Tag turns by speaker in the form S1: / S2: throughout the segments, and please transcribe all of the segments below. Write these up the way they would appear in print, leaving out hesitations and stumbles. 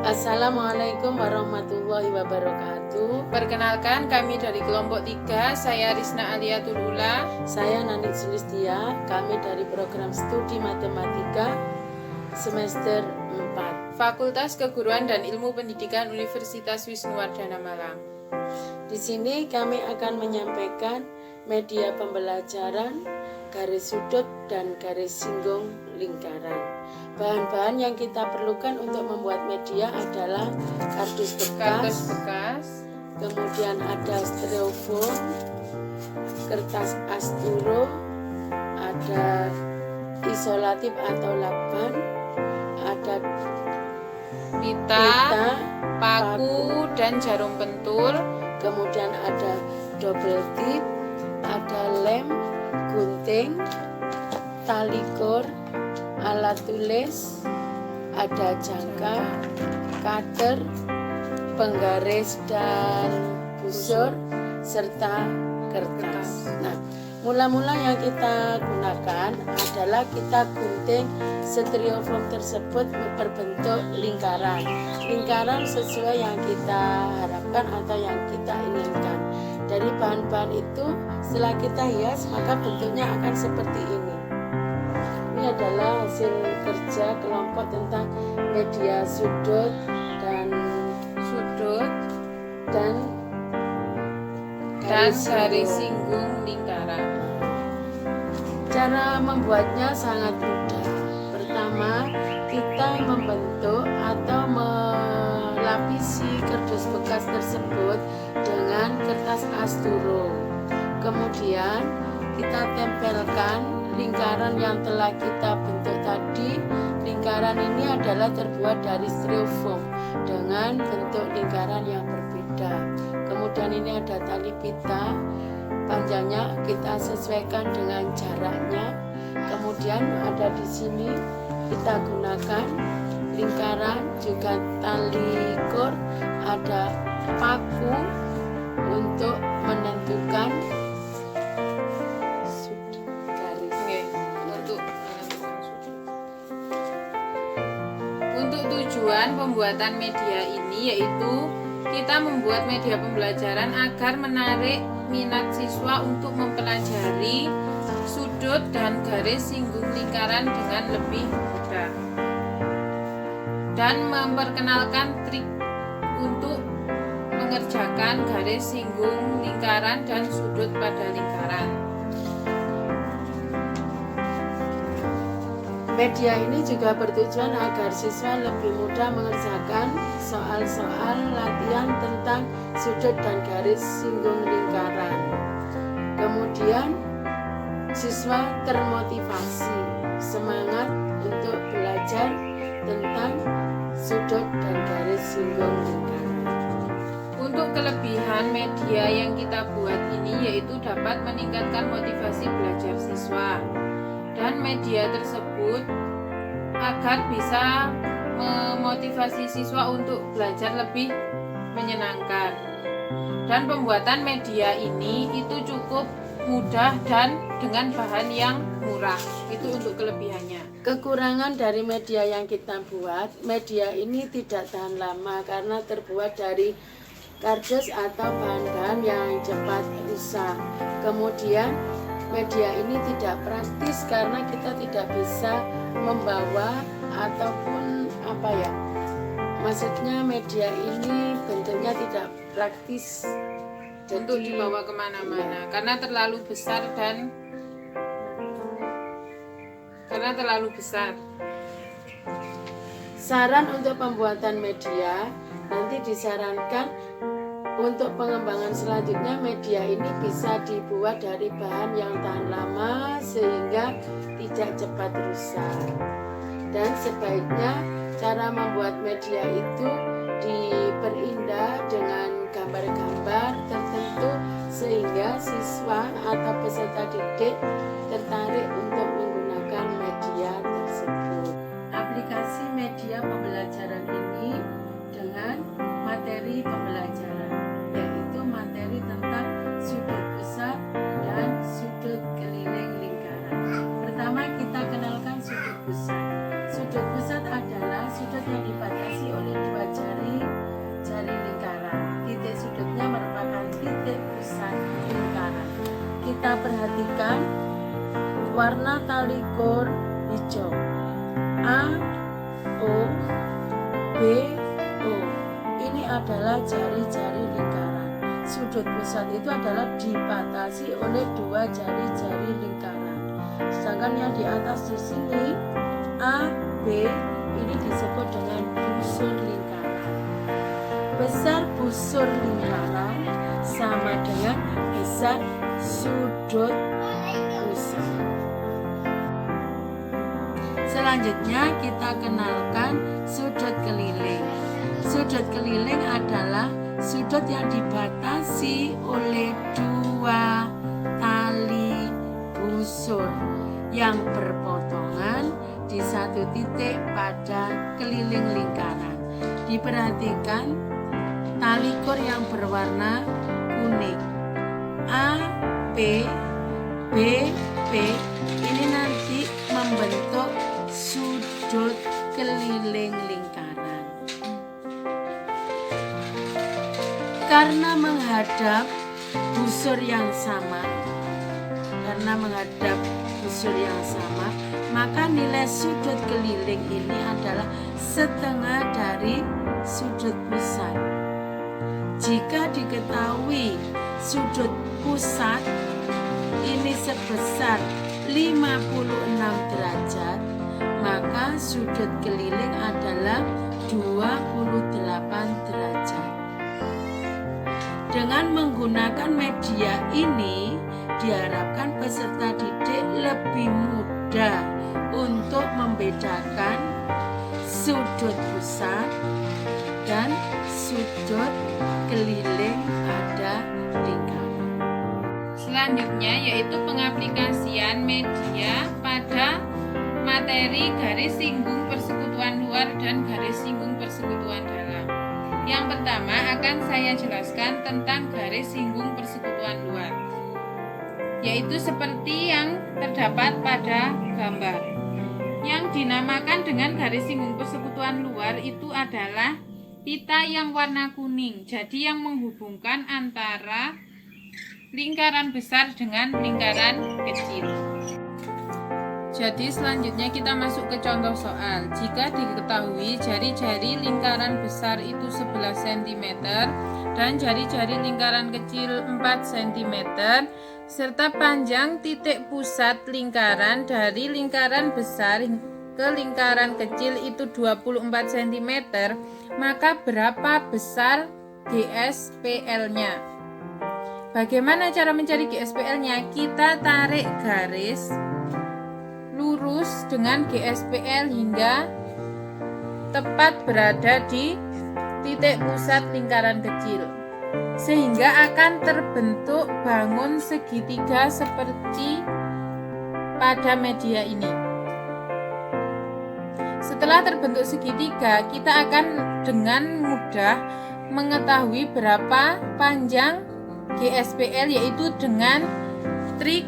S1: Assalamualaikum warahmatullahi wabarakatuh.
S2: Perkenalkan, kami dari kelompok 3, saya Risna Aliatul Ula.
S1: Saya Nani Sulistia, kami dari program studi matematika semester 4.
S2: Fakultas Keguruan dan Ilmu Pendidikan Universitas Wisnuwardana Malang.
S1: Di sini kami akan menyampaikan media pembelajaran, garis sudut dan garis singgung lingkaran. Bahan-bahan yang kita perlukan untuk membuat media adalah kardus bekas, kemudian ada styrofoam, kertas asturo, ada isolatif atau lakban, ada
S2: pita, paku, dan jarum pentul.
S1: Kemudian ada double tip, ada lem, gunting, tali kor, alat tulis, ada jangka, cutter, penggaris dan busur, serta kertas. Nah, mula-mula yang kita gunakan adalah kita gunting styrofoam tersebut berbentuk lingkaran. Lingkaran sesuai yang kita harapkan atau yang kita inginkan. Dari bahan-bahan itu, setelah kita hias, maka bentuknya akan seperti ini. Ini adalah hasil kerja kelompok tentang media sudut dan
S2: garis singgung lingkaran.
S1: Cara membuatnya sangat mudah. Pertama, kita membentuk atau melapisi kardus bekas tersebut dengan kertas asturo. Kemudian kita tempelkan lingkaran yang telah kita bentuk tadi. Lingkaran ini adalah terbuat dari styrofoam dengan bentuk lingkaran yang berbeda. Kemudian ini ada tali pita, panjangnya kita sesuaikan dengan jaraknya. Kemudian ada di sini kita gunakan lingkaran, juga tali kor, ada paku untuk menentukan garis.
S2: Untuk tujuan pembuatan media ini yaitu kita membuat media pembelajaran agar menarik minat siswa untuk mempelajari sudut dan garis singgung lingkaran dengan lebih mudah, dan memperkenalkan trik untuk mengerjakan garis singgung lingkaran dan sudut pada lingkaran.
S1: Media ini juga bertujuan agar siswa lebih mudah mengerjakan soal-soal latihan tentang sudut dan garis singgung lingkaran. Kemudian siswa termotivasi, semangat untuk belajar tentang sudut dan garis singgung lingkaran.
S2: Untuk kelebihan media yang kita buat ini yaitu dapat meningkatkan motivasi belajar siswa, dan media tersebut agar bisa memotivasi siswa untuk belajar lebih menyenangkan. Dan pembuatan media ini itu cukup mudah dan dengan bahan yang murah. Itu untuk kelebihannya.
S1: Kekurangan dari media yang kita buat, media ini tidak tahan lama karena terbuat dari kardus atau bahan-bahan yang cepat rusak. Kemudian media ini tidak praktis karena kita tidak bisa membawa ataupun maksudnya media ini bentuknya tidak praktis
S2: untuk dibawa kemana-mana karena terlalu besar
S1: Saran untuk pembuatan media, nanti disarankan untuk pengembangan selanjutnya media ini bisa dibuat dari bahan yang tahan lama sehingga tidak cepat rusak. Dan sebaiknya cara membuat media itu diperindah dengan gambar-gambar tertentu sehingga siswa atau peserta didik tertarik untuk menggunakan media tersebut. Aplikasi media pembelajaran ini dengan materi pembelajaran, yaitu materi tentang sudut pusat dan sudut keliling lingkaran. Pertama, kita kenalkan sudut pusat. Sudut pusat adalah sudut yang dibatasi oleh dua jarak berwarna talikur hijau. A, O, B, O. Ini adalah jari-jari lingkaran. Sudut pusat itu adalah dibatasi oleh 2 jari-jari lingkaran. Sedangkan yang di atas di sini A, B ini disebut dengan busur lingkaran. Besar busur lingkaran sama dengan besar sudut pusat. Selanjutnya kita kenalkan sudut keliling. Sudut keliling adalah sudut yang dibatasi oleh 2 tali busur yang berpotongan di satu titik pada keliling lingkaran. Diperhatikan talikur yang berwarna kuning. A, P, B, P ini nanti membentuk sudut keliling lingkaran. Karena menghadap busur yang sama, maka nilai sudut keliling ini adalah setengah dari sudut pusat. Jika diketahui sudut pusat ini sebesar 56 derajat, maka sudut keliling adalah 28 derajat. Dengan menggunakan media ini, diharapkan peserta didik lebih mudah untuk membedakan sudut pusat dan sudut keliling pada lingkaran.
S2: Selanjutnya yaitu pengaplikasian media pada materi garis singgung persekutuan luar dan garis singgung persekutuan dalam. Yang pertama akan saya jelaskan tentang garis singgung persekutuan luar, yaitu seperti yang terdapat pada gambar. Yang dinamakan dengan garis singgung persekutuan luar itu adalah pita yang warna kuning, jadi yang menghubungkan antara lingkaran besar dengan lingkaran kecil. Jadi selanjutnya kita masuk ke contoh soal. Jika diketahui jari-jari lingkaran besar itu 11 cm dan jari-jari lingkaran kecil 4 cm, serta panjang titik pusat lingkaran dari lingkaran besar ke lingkaran kecil itu 24 cm, maka berapa besar GSPL-nya? Bagaimana cara mencari GSPL-nya? Kita tarik garis lurus dengan GSPL hingga tepat berada di titik pusat lingkaran kecil, sehingga akan terbentuk bangun segitiga seperti pada media ini. Setelah terbentuk segitiga, kita akan dengan mudah mengetahui berapa panjang GSPL, yaitu dengan trik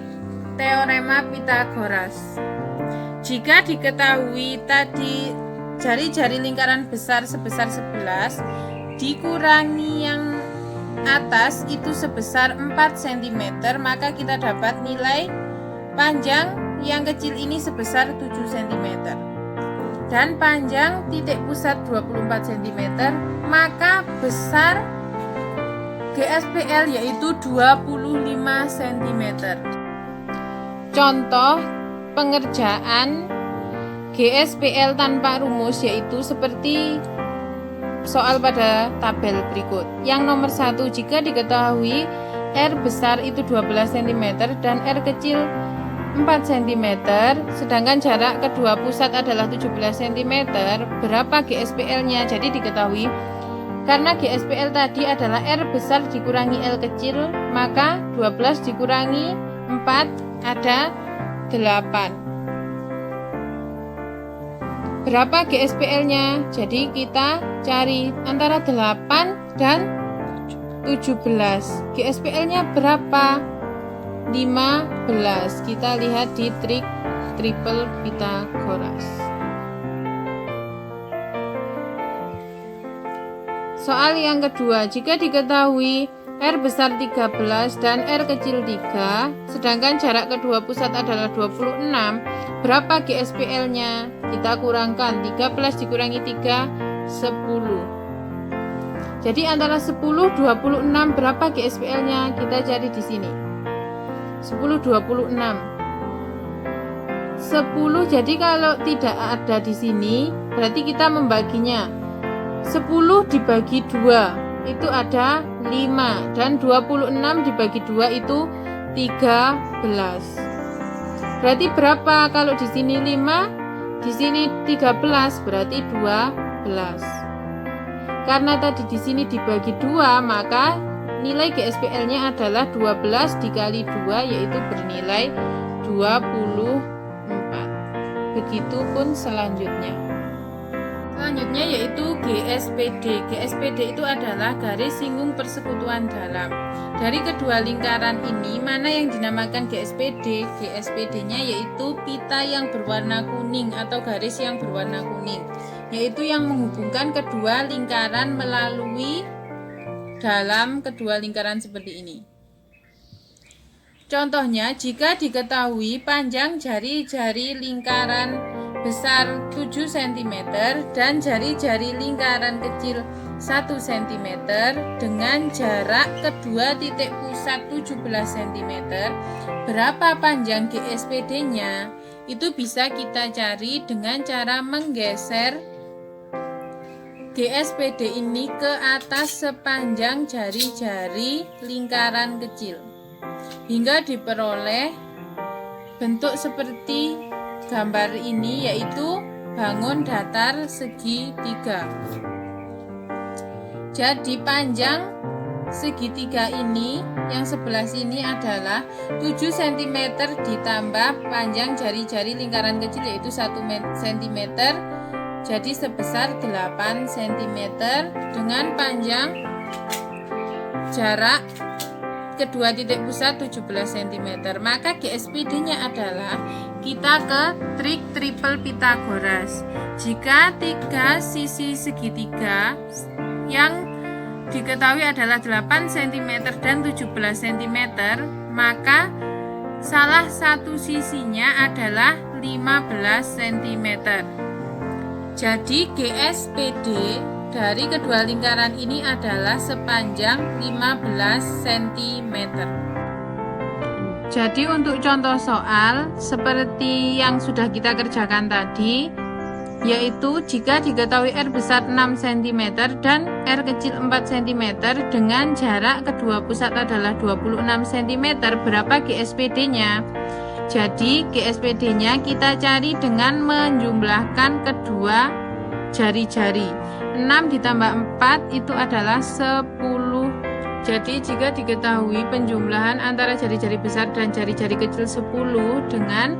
S2: teorema Pythagoras. Jika diketahui tadi jari-jari lingkaran besar sebesar 11 dikurangi yang atas itu sebesar 4 cm, maka kita dapat nilai panjang yang kecil ini sebesar 7 cm dan panjang titik pusat 24 cm, maka besar GSPL yaitu 25 cm. Contoh pengerjaan GSPL tanpa rumus yaitu seperti soal pada tabel berikut. Yang nomor 1, jika diketahui R besar itu 12 cm dan R kecil 4 cm, sedangkan jarak kedua pusat adalah 17 cm, berapa GSPL-nya? Jadi diketahui karena GSPL tadi adalah R besar dikurangi L kecil, maka 12 dikurangi 4 ada 8. Berapa GSPL-nya? Jadi kita cari antara 8 dan 17. GSPL-nya berapa? 15. Kita lihat di trik triple Pythagoras. Soal yang kedua, jika diketahui R besar 13 dan R kecil 3, sedangkan jarak kedua pusat adalah 26, berapa GSPL-nya? Kita kurangkan, 13 dikurangi 3, 10. Jadi antara 10, 26 berapa GSPL-nya? Kita cari di sini. 10, 26. 10, jadi kalau tidak ada di sini, berarti kita membaginya. 10 dibagi 2 itu ada 5 dan 26 dibagi 2 itu 13. Berarti berapa kalau di sini 5, di sini 13, berarti 12. Karena tadi di sini dibagi 2, maka nilai GSPL-nya adalah 12 dikali 2 yaitu bernilai 24. Begitupun selanjutnya. Selanjutnya yaitu GSPD. GSPD itu adalah garis singgung persekutuan dalam. Dari kedua lingkaran ini, mana yang dinamakan GSPD? GSPD-nya yaitu pita yang berwarna kuning atau garis yang berwarna kuning, yaitu yang menghubungkan kedua lingkaran melalui dalam kedua lingkaran seperti ini. Contohnya, jika diketahui panjang jari-jari lingkaran besar 7 cm dan jari-jari lingkaran kecil 1 cm dengan jarak kedua titik pusat 17 cm, berapa panjang GSPD-nya? Itu bisa kita cari dengan cara menggeser GSPD ini ke atas sepanjang jari-jari lingkaran kecil hingga diperoleh bentuk seperti gambar ini, yaitu bangun datar segitiga. Jadi panjang segitiga ini yang sebelah sini adalah 7 cm ditambah panjang jari-jari lingkaran kecil yaitu 1 cm, jadi sebesar 8 cm dengan panjang jarak kedua titik pusat 17 cm. Maka GSPD-nya adalah, kita ke trik triple Pythagoras. Jika 3 sisi segitiga yang diketahui adalah 8 cm dan 17 cm, maka salah satu sisinya adalah 15 cm. Jadi GSPD dari kedua lingkaran ini adalah sepanjang 15 cm. Jadi untuk contoh soal seperti yang sudah kita kerjakan tadi, yaitu jika diketahui R besar 6 cm dan R kecil 4 cm dengan jarak kedua pusat adalah 26 cm, berapa GSPD-nya? Jadi GSPD-nya kita cari dengan menjumlahkan kedua jari-jari. 6 ditambah 4 itu adalah 10. Jadi jika diketahui penjumlahan antara jari-jari besar dan jari-jari kecil 10 dengan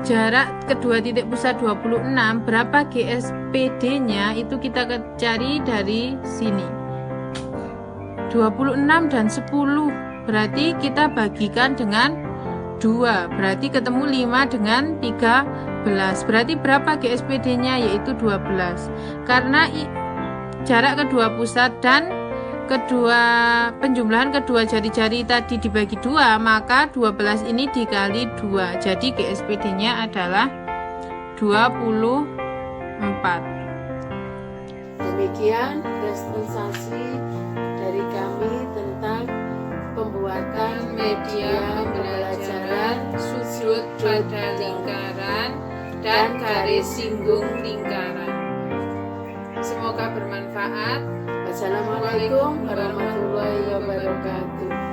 S2: jarak kedua titik pusat 26, berapa GSPD-nya? Itu kita cari dari sini. 26 dan 10, berarti kita bagikan dengan 2, berarti ketemu 5 dengan 13. Berarti berapa GSPD-nya? Yaitu 12. Karena jarak kedua pusat dan penjumlahan kedua jari-jari tadi dibagi 2, maka 12 ini dikali 2. Jadi GSPD-nya adalah 24.
S1: Demikian presentasi dari kami tentang pembuatan media pembelajaran
S2: sudut pada lingkaran dan garis singgung lingkaran. Semoga bermanfaat.
S1: Wassalamualaikum warahmatullahi wabarakatuh.